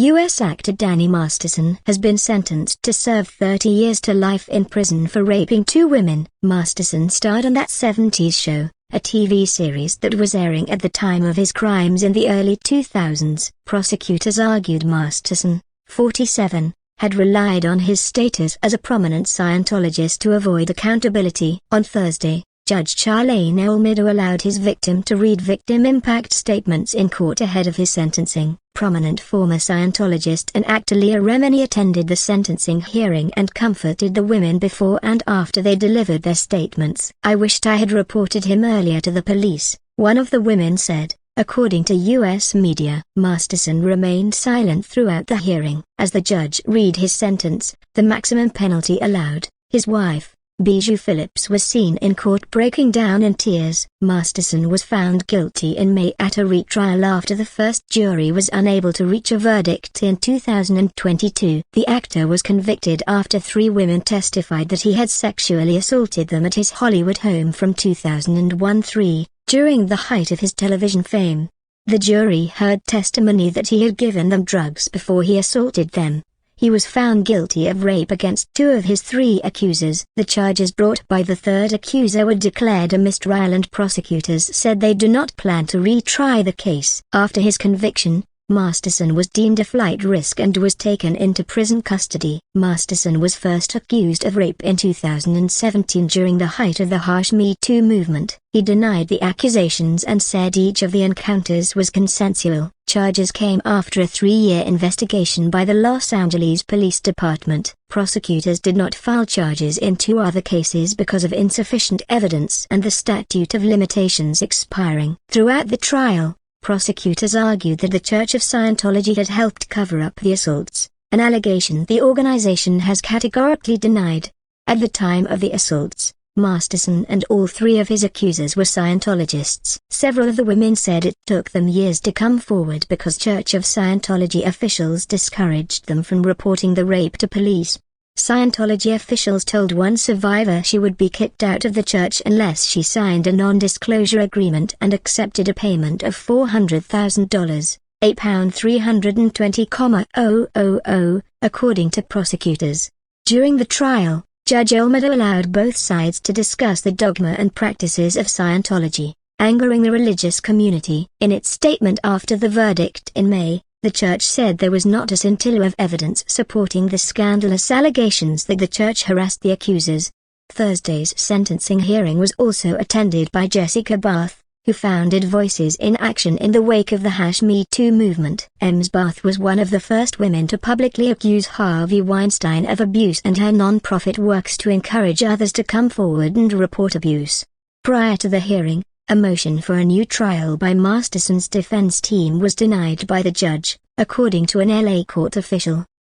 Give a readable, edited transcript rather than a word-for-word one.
U.S. actor Danny Masterson has been sentenced to serve 30 years to life in prison for raping 2 women. Masterson starred on That 70s Show, a TV series that was airing at the time of his crimes in the early 2000s. Prosecutors argued Masterson, 47, had relied on his status as a prominent Scientologist to avoid accountability. On Thursday, Judge Charlaine Olmedo allowed his victim to read victim impact statements in court ahead of his sentencing. Prominent former Scientologist and actor Leah Remini attended the sentencing hearing and comforted the women before and after they delivered their statements. "I wished I had reported him earlier to the police," one of the women said, according to U.S. media. Masterson remained silent throughout the hearing. As the judge read his sentence, the maximum penalty allowed, his wife, Bijou Phillips, was seen in court breaking down in tears. Masterson was found guilty in May at a retrial after the first jury was unable to reach a verdict in 2022. The actor was convicted after 3 women testified that he had sexually assaulted them at his Hollywood home from 2001-3, during the height of his television fame. The jury heard testimony that he had given them drugs before he assaulted them. He was found guilty of rape against 2 of his 3 accusers. The charges brought by the 3rd accuser were declared a mistrial, and prosecutors said they do not plan to retry the case. After his conviction, Masterson was deemed a flight risk and was taken into prison custody. Masterson was first accused of rape in 2017 during the height of the harsh Me Too movement. He denied the accusations and said each of the encounters was consensual. Charges came after a 3-year investigation by the Los Angeles Police Department. Prosecutors did not file charges in 2 other cases because of insufficient evidence and the statute of limitations expiring. Throughout the trial, prosecutors argued that the Church of Scientology had helped cover up the assaults, an allegation the organization has categorically denied. At the time of the assaults, Masterson and all 3 of his accusers were Scientologists. Several of the women said it took them years to come forward because Church of Scientology officials discouraged them from reporting the rape to police. Scientology officials told one survivor she would be kicked out of the church unless she signed a non-disclosure agreement and accepted a payment of $400,000, £320,000, according to prosecutors. During the trial, Judge Olmedo allowed both sides to discuss the dogma and practices of Scientology, angering the religious community. In its statement after the verdict in May, the church said there was not a scintilla of evidence supporting the scandalous allegations that the church harassed the accusers. Thursday's sentencing hearing was also attended by Jessica Barth, who founded Voices in Action in the wake of the Me Too movement. Ms. Barth was one of the first women to publicly accuse Harvey Weinstein of abuse, and her non-profit works to encourage others to come forward and report abuse. Prior to the hearing, a motion for a new trial by Masterson's defense team was denied by the judge, according to an LA court official.